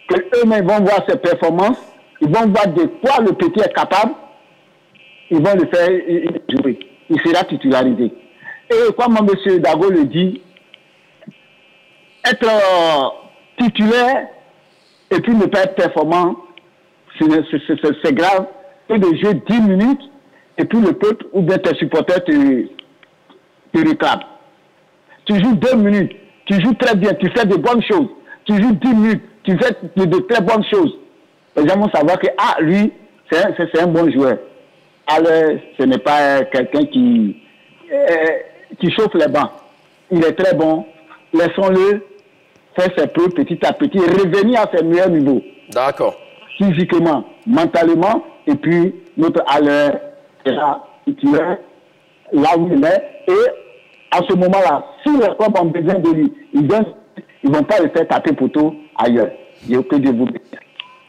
qu'eux-mêmes vont voir ses performances, ils vont voir de quoi le petit est capable, ils vont le faire jouer. Il sera titularisé. Et comme M. Dago le dit, être titulaire et puis ne pas être performant, c'est grave. Et de jouer 10 minutes et puis le peuple ou bien tes supporters te réclament. Tu joues 2 minutes, tu joues très bien, tu fais de bonnes choses. Tu joues 10 minutes, tu fais de très bonnes choses. Les gens vont savoir que, lui, c'est un bon joueur. Alors, ce n'est pas quelqu'un qui chauffe les bancs. Il est très bon. Laissons-le faire ses preuves petit à petit, revenir à ses meilleurs niveaux. D'accord. Physiquement, mentalement, et puis notre Alain sera titulaire là où il est. Et à ce moment-là, si les clubs ont besoin de lui, ils ne vont pas le faire taper poteau ailleurs. Il n'y a que de vous.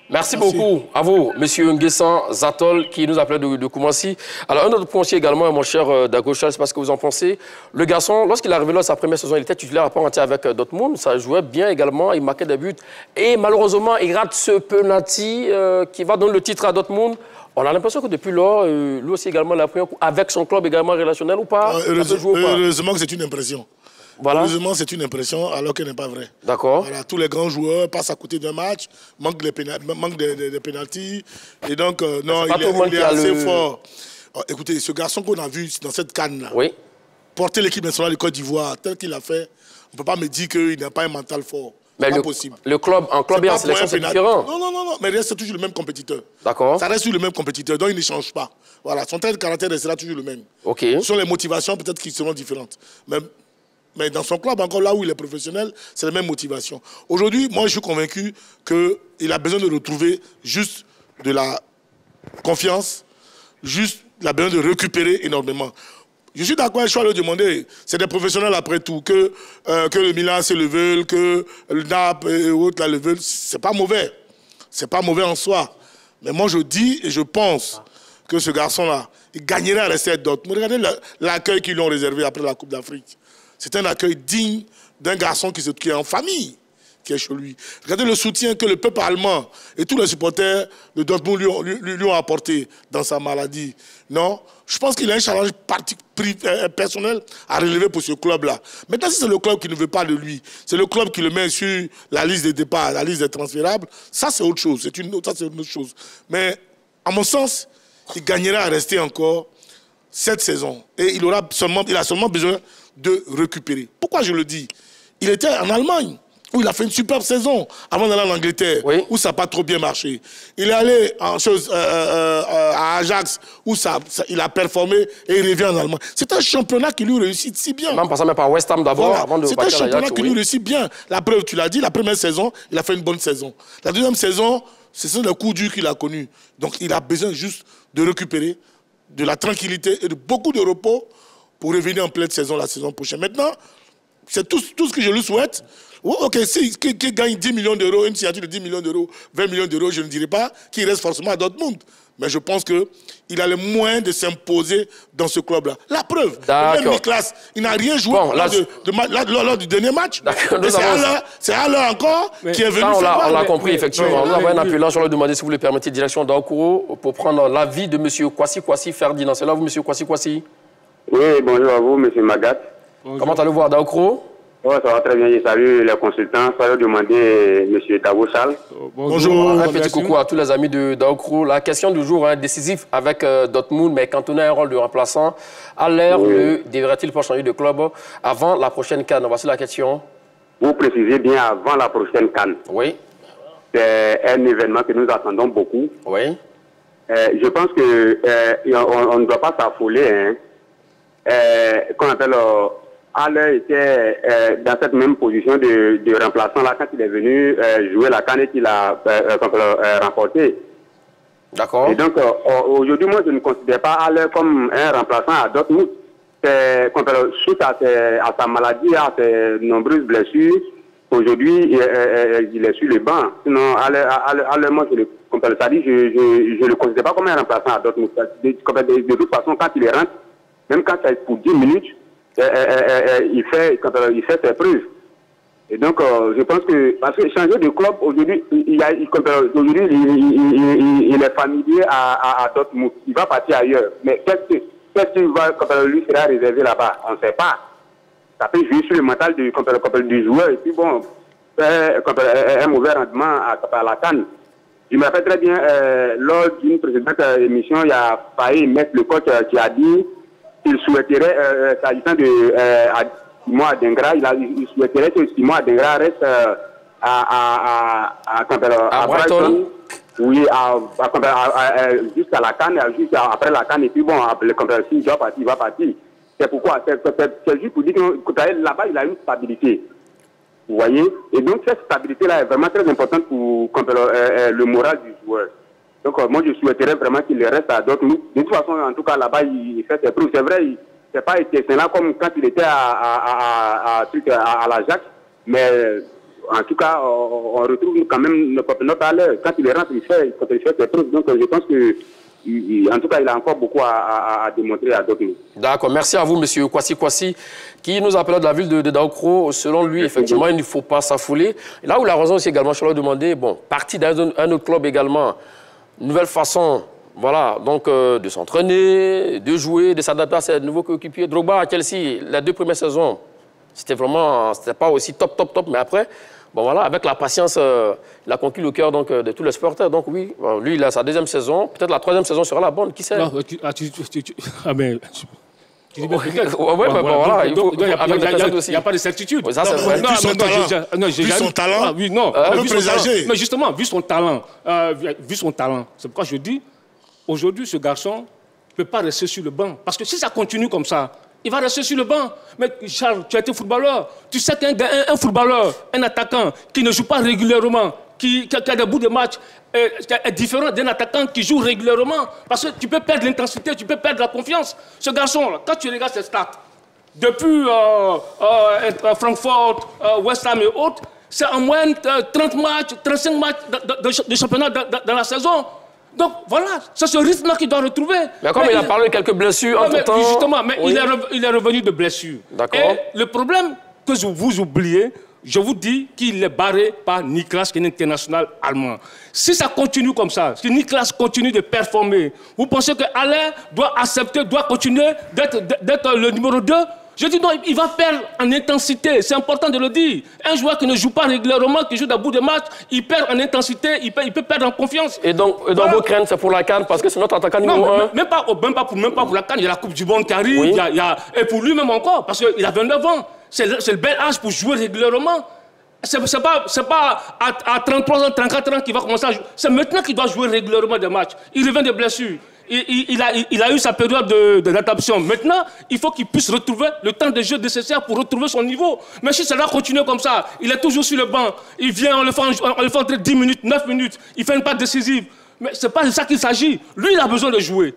Merci beaucoup à vous, M. Nguessan Zatol, qui nous appelait de Koumassi. Alors, un autre point aussi également, mon cher Dago Charles, je ne sais pas ce que vous en pensez. Le garçon, lorsqu'il est arrivé là, sa première saison, il était titulaire à part entière avec Dortmund. Ça jouait bien également, il marquait des buts. Et malheureusement, il rate ce penalty qui va donner le titre à Dortmund. On a l'impression que depuis lors, lui aussi également, il a pris un coup avec son club également relationnel ou pas. Heureusement que c'est une impression. Voilà. Heureusement, c'est une impression alors qu'elle n'est pas vraie. D'accord. Voilà, tous les grands joueurs passent à côté d'un match, manquent de pénalty. Et donc, non, il est assez fort. Oh, écoutez, ce garçon qu'on a vu dans cette canne-là, oui, porter l'équipe nationale de Côte d'Ivoire tel qu'il a fait, on ne peut pas me dire qu'il n'a pas un mental fort. Mais pas possible. Le club, en club et en sélection, c'est différent. Non, mais c'est toujours le même compétiteur. D'accord. Ça reste toujours le même compétiteur, donc il ne change pas. Voilà, son tel caractère restera toujours le même. OK. Ce sont les motivations peut-être qui seront différentes. Mais dans son club, encore là où il est professionnel, c'est la même motivation. Aujourd'hui, moi, je suis convaincu qu'il a besoin de retrouver juste de la confiance, juste il a besoin de récupérer énormément. Je suis d'accord, je vais le demander. C'est des professionnels après tout. Que le Milan le veulent, que le Naples et autres le veulent. C'est pas mauvais. C'est pas mauvais en soi. Mais moi, je dis et je pense que ce garçon-là, il gagnerait à rester à Dortmund. Regardez l'accueil qu'ils lui ont réservé après la Coupe d'Afrique. C'est un accueil digne d'un garçon qui est en famille, qui est chez lui. Regardez le soutien que le peuple allemand et tous les supporters de Dortmund lui ont apporté dans sa maladie. Non, je pense qu'il a un challenge personnel à relever pour ce club-là. Maintenant, si c'est le club qui ne veut pas de lui, c'est le club qui le met sur la liste des départs, la liste des transférables, ça c'est autre chose. C'est une autre chose. Mais à mon sens, il gagnerait à rester encore cette saison. Et il a seulement besoin de récupérer. Pourquoi je le dis? Il était en Allemagne, où il a fait une superbe saison, avant d'aller en Angleterre, oui, où ça n'a pas trop bien marché. Il est allé à Ajax, où il a performé, et il revient en Allemagne. C'est un championnat qui lui réussit si bien. Même passant par West Ham d'abord, voilà, avant de c'est un championnat qui lui réussit bien. La preuve, tu l'as dit, la première saison, il a fait une bonne saison. La deuxième saison, c'est le coup dur qu'il a connu. Donc il a besoin juste de récupérer, de la tranquillité et de beaucoup de repos pour revenir en pleine saison la saison prochaine. Maintenant, c'est tout ce que je lui souhaite. Oh, ok, s'il gagne 10 millions d'euros, une signature de 10 millions d'euros, 20 millions d'euros, je ne dirais pas qu'il reste forcément à Dortmund. Mais je pense qu'il a le moyen de s'imposer dans ce club-là. La preuve, même Niklas, il n'a rien joué lors du dernier match. C'est alors encore qui est venu. Ça, on l'a compris, effectivement. Nous avons un appelant, je vais demander si vous le permettez, direction d'Aoukro, pour prendre l'avis de M. Kwasi Ferdinand. C'est là, vous, M. Kwasi? Oui, bonjour à vous, M. Magat. Bonjour. Comment allez-vous à Daoukro? Oh, ça va très bien, je salue les consultants. Je vais demander M. Dago Charles. Bonjour. Un petit coucou à tous les amis de Daoukro. La question du jour est décisive avec Dortmund, mais quand on a un rôle de remplaçant, à l'heure, devrait-il pas changer de club avant la prochaine CAN? Voici la question. Vous précisez bien avant la prochaine CAN. Oui. C'est un événement que nous attendons beaucoup. Oui. Je pense qu'on ne doit pas s'affoler. Qu'on appelle... Haller était dans cette même position de remplaçant là quand il est venu jouer la CAN et qu'il a remporté. D'accord. Et donc aujourd'hui, moi je ne considère pas Haller comme un remplaçant à Dortmund. Suite à sa maladie, à ses nombreuses blessures, aujourd'hui, il est sur le banc. Sinon, à l'heure, moi, je le le considère pas comme un remplaçant à Dortmund. De toute façon, quand il rentre, même quand c'est pour 10 minutes, il fait ses preuves. Et donc, je pense que, parce que changer de club, aujourd'hui, il est familier à Dortmund. Il va partir ailleurs. Mais qu'est-ce qui lui sera réservé là-bas? On ne sait pas. Ça peut jouer sur le mental du joueur. Et puis bon, un mauvais rendement à la CAN. Je me rappelle très bien, lors d'une précédente émission, il y a failli mettre le coach qui a dit qu'il souhaiterait, s'agissant de Simon Adingra, il souhaiterait que Simon Adingra reste à Brighton. Oui, jusqu'à la CAN, juste après la CAN, et puis bon, s'il doit partir, il va partir. C'est pourquoi, c'est juste pour dire que là-bas, il a une stabilité. Vous voyez? Et donc, cette stabilité-là est vraiment très importante pour le moral du joueur. Donc, moi, je souhaiterais vraiment qu'il reste à Dortmund. De toute façon, en tout cas, là-bas, il fait ses preuves. C'est vrai, il n'est pas excellent comme quand il était à l'Ajax. Mais, en tout cas, on retrouve quand même notre à l'heure. Quand il rentre, il fait ses preuves. Donc, je pense que en tout cas, il a encore beaucoup à démontrer à Dortmund. D'accord. Merci à vous, monsieur Kwasi, qui nous appelle de la ville de Daokro. Selon lui, effectivement, il ne faut pas s'affouler. Là où la raison aussi également, je leur demandais, bon, parti d'un autre club également, nouvelle façon, voilà, donc de s'entraîner, de jouer, de s'adapter à ses nouveaux coéquipiers. Drogba à Chelsea, les 2 premières saisons, c'était pas aussi top, mais après, bon voilà, avec la patience, il a conquis le cœur de tous les supporters. Donc oui, lui, il a sa 2e saison. Peut-être la 3e saison sera la bonne, qui sait? Non, mais... Tu dis bien peut-être. Oui, mais bon, voilà. Il n'y a pas de certitude. Oui, ça, c'est vrai. Vu son talent. Oui, non. Mais justement, vu son talent, c'est pourquoi je dis, aujourd'hui, ce garçon ne peut pas rester sur le banc. Parce que si ça continue comme ça, il va rester sur le banc. Mais Charles, tu as été footballeur. Tu sais qu'un footballeur, un attaquant qui ne joue pas régulièrement, qui a des bouts de match, est différent d'un attaquant qui joue régulièrement. Parce que tu peux perdre l'intensité, tu peux perdre la confiance. Ce garçon-là, quand tu regardes ses stats, depuis Francfort, West Ham et autres, c'est en moyenne 30 matchs, 35 matchs de championnat dans la saison. Donc voilà, c'est ce rythme-là qu'il doit retrouver. Mais comme il a parlé de quelques blessures entre-temps... Justement, mais oui. il est revenu de blessures. D'accord. Et le problème que vous oubliez, je vous dis qu'il est barré par Niklas, qui est un international allemand. Si ça continue comme ça, si Niklas continue de performer, vous pensez qu'Alain doit accepter, doit continuer d'être le numéro 2? Je dis non, il va perdre en intensité, c'est important de le dire. Un joueur qui ne joue pas régulièrement, qui joue d'un bout de match, il perd en intensité, il peut perdre en confiance. Et donc voilà. Vos craintes, c'est pour la CAN, parce que c'est notre attaquant numéro 1. Même pas pour la CAN, il y a la Coupe du Monde qui arrive, oui. Et pour lui-même encore, parce qu'il a 29 ans. C'est le bel âge pour jouer régulièrement. C'est pas à 33 ans, 34 ans qu'il va commencer à jouer. C'est maintenant qu'il doit jouer régulièrement des matchs. Il revient de blessures. Il a eu sa période d'adaptation. Maintenant, il faut qu'il puisse retrouver le temps de jeu nécessaire pour retrouver son niveau. Mais si ça va continuer comme ça, il est toujours sur le banc. Il vient, on le fait entrer 10 minutes, 9 minutes. Il fait une passe décisive. Mais c'est pas de ça qu'il s'agit. Lui, il a besoin de jouer.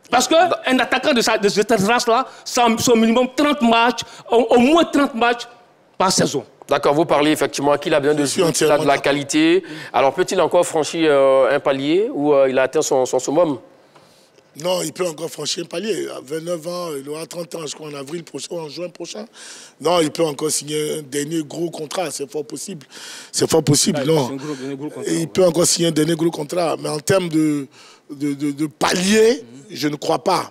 Parce qu'un attaquant de cette race-là, c'est au minimum 30 matchs, au moins 30 matchs par saison. D'accord, vous parlez effectivement qu'il a besoin de jouer, qu'il a de la qualité. Alors peut-il encore franchir un palier où il a atteint son summum? Non, il peut encore franchir un palier. À 29 ans, il aura 30 ans, je crois, en avril prochain, en juin prochain. Non, il peut encore signer un dernier gros contrat, c'est fort possible. C'est fort possible, non. Il peut encore signer un dernier gros contrat. Mais en termes de palier, je ne crois pas.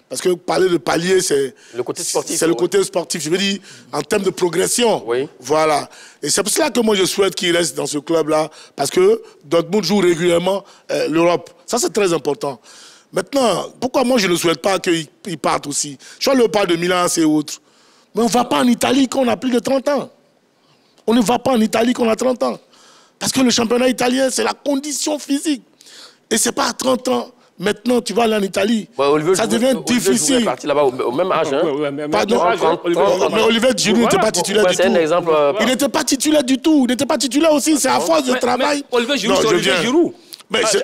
Parce que parler de palier, c'est le côté sportif. C'est le côté sportif. Je veux dire, en termes de progression. Oui. Voilà. Et c'est pour cela que moi, je souhaite qu'il reste dans ce club-là. Parce que Dortmund joue régulièrement l'Europe. Ça, c'est très important. Maintenant, pourquoi moi, je ne souhaite pas qu'il parte aussi? Je le parle de Milan, c'est autre. Mais on ne va pas en Italie quand on a plus de 30 ans. On ne va pas en Italie quand on a 30 ans. Parce que le championnat italien, c'est la condition physique. Et ce n'est pas à 30 ans. Maintenant, tu vas aller en Italie. Ouais, ça devient difficile. Il est parti là-bas au même âge. Hein. Pardon, mais Olivier Giroud n'était pas titulaire du tout. Il n'était pas titulaire du tout. Il n'était pas titulaire aussi. C'est à force de travail. Olivier Giroud, c'est Olivier Giroud.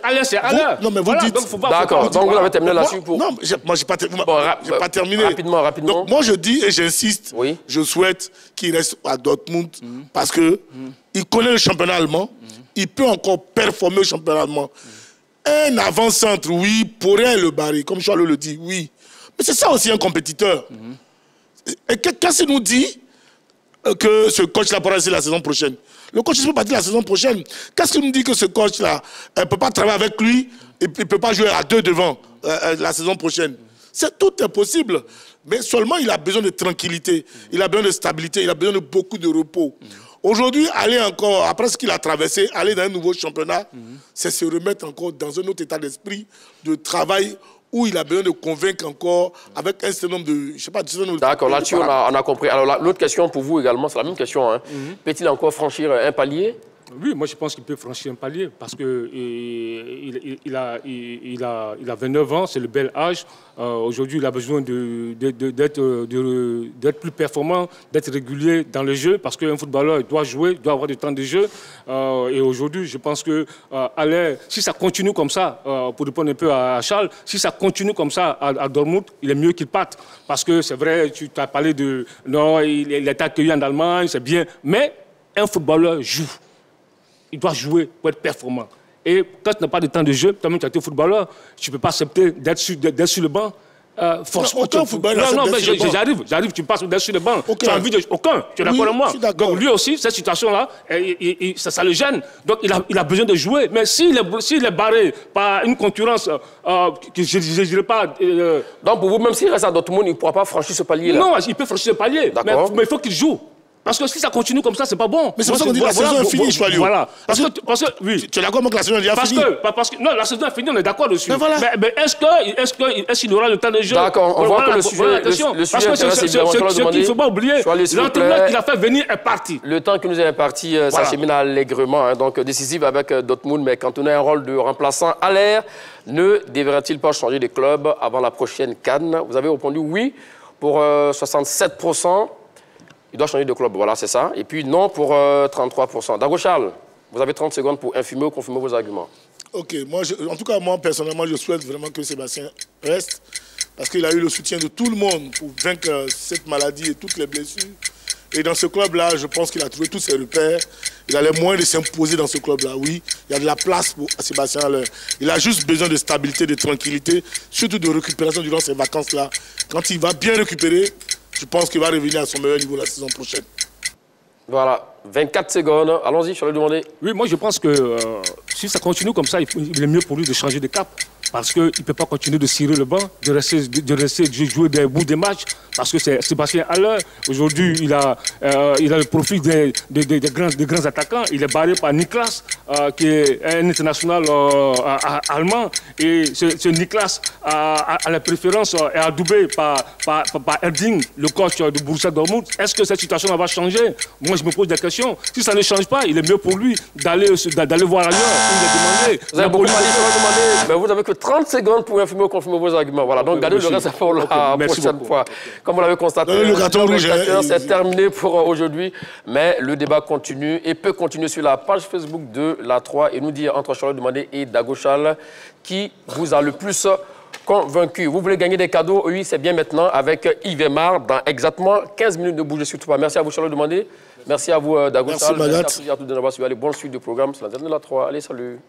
Alain, c'est Alain. Non, mais vous dites... D'accord, donc vous avez terminé là-dessus pour... Non, moi, je n'ai pas terminé. Rapidement. Donc, moi, je dis et j'insiste, je souhaite qu'il reste à Dortmund parce qu'il connaît le championnat allemand, il peut encore performer au championnat allemand. Un avant-centre, oui, pourrait le barrer, comme Charles le dit, oui. Mais c'est ça aussi un compétiteur. Et qu'est-ce qu'il nous dit que ce coach-là pourra rester la saison prochaine? Le coach peut partir la saison prochaine. Qu'est-ce qu'il nous dit que ce coach-là ne peut pas travailler avec lui et il ne peut pas jouer à 2 devant la saison prochaine? Tout est possible. Mais seulement il a besoin de tranquillité, il a besoin de stabilité, il a besoin de beaucoup de repos. Aujourd'hui, aller encore, après ce qu'il a traversé, aller dans un nouveau championnat, c'est se remettre encore dans un autre état d'esprit de travail où il a besoin de convaincre encore avec un certain nombre de... Je sais pas, d'accord, là-dessus, on a compris. Alors, l'autre question pour vous également, c'est la même question. Hein. Peut-il encore franchir un palier? Oui, moi je pense qu'il peut franchir un palier parce qu'il a 29 ans, c'est le bel âge. Aujourd'hui, il a besoin d'être plus performant, d'être régulier dans le jeu parce qu'un footballeur doit jouer, doit avoir du temps de jeu. Et aujourd'hui, je pense que Alain, si ça continue comme ça, pour répondre un peu à Charles, si ça continue comme ça à Dortmund, il est mieux qu'il parte. Parce que c'est vrai, tu as parlé de... Non, il est accueilli en Allemagne, c'est bien. Mais un footballeur joue. Il doit jouer pour être performant. Et quand tu n'as pas de temps de jeu, toi-même tu as été footballeur, tu ne peux pas accepter d'être sur le banc. Forcément, aucun footballeur. Non, mais j'arrive, tu passes d'être sur le banc. Tu as envie de... Aucun, tu es d'accord avec moi. Donc lui aussi, cette situation-là, ça le gêne. Donc il a besoin de jouer. Mais s'il est barré par une concurrence que je ne dirais pas... Donc pour vous, même s'il reste à Dortmund, il ne pourra pas franchir ce palier-là? Non, il peut franchir ce palier. Mais il faut qu'il joue. Parce que si ça continue comme ça, c'est pas bon. Mais c'est pour ça qu'on dit que la saison est finie, Choualio. Voilà. Parce que oui. Tu es d'accord que la saison est déjà finie? Non, la saison est finie, on est d'accord dessus. Mais voilà. Mais est-ce qu'il aura le temps de jeu? D'accord, on voit que le sujet parce que ce qu'il ne faut pas oublier, l'entraîneur qui l'a fait venir est parti. Le temps qui nous est imparti s'achemine allègrement, donc décisif avec Dortmund, mais quand on a un rôle de remplaçant à l'air, ne devrait-il pas changer de club avant la prochaine CAN? Vous avez répondu oui pour 67%. Il doit changer de club, voilà, c'est ça. Et puis non pour 33%. Dago Charles, vous avez 30 secondes pour infirmer ou confirmer vos arguments. Ok, en tout cas, moi, personnellement, je souhaite vraiment que Sébastien reste parce qu'il a eu le soutien de tout le monde pour vaincre cette maladie et toutes les blessures. Et dans ce club-là, je pense qu'il a trouvé tous ses repères. Il a les moyens de s'imposer dans ce club-là, oui. Il y a de la place pour Sébastien Haller. Il a juste besoin de stabilité, de tranquillité, surtout de récupération durant ces vacances-là. Quand il va bien récupérer, je pense qu'il va revenir à son meilleur niveau la saison prochaine. Voilà, 24 secondes. Allons-y, je vais le demander. Oui, moi je pense que si ça continue comme ça, il est mieux pour lui de changer de cap. Parce qu'il ne peut pas continuer de cirer le banc, de jouer des bouts des matchs. Parce que c'est Sébastien Haller. Aujourd'hui, il a le profil des grands attaquants. Il est barré par Niklas, qui est un international allemand. Et ce Niklas a la préférence, est adoubé par Erding, le coach de Borussia Dortmund. Est-ce que cette situation va changer? Moi, je me pose des questions. Si ça ne change pas, il est mieux pour lui d'aller voir ailleurs. Il est demandé. Vous avez beaucoup demandé, mais vous avez que 30 secondes pour infirmer ou confirmer vos arguments. Voilà, donc gardez le reste pour la prochaine fois. Comme vous l'avez constaté, c'est terminé pour aujourd'hui, mais le débat continue et peut continuer sur la page Facebook de la 3 et nous dire entre Charles Demandé et Dago Charles qui vous a le plus convaincu. Vous voulez gagner des cadeaux? Oui, c'est bien maintenant avec Yves Aymar dans exactement 15 minutes. Ne bougez surtout pas. Merci à vous, Charles Demandé. Merci à vous, Dago Charles. Merci à tous d'avoir suivi les bons suites du programme. C'est la dernière de la 3. Allez, salut.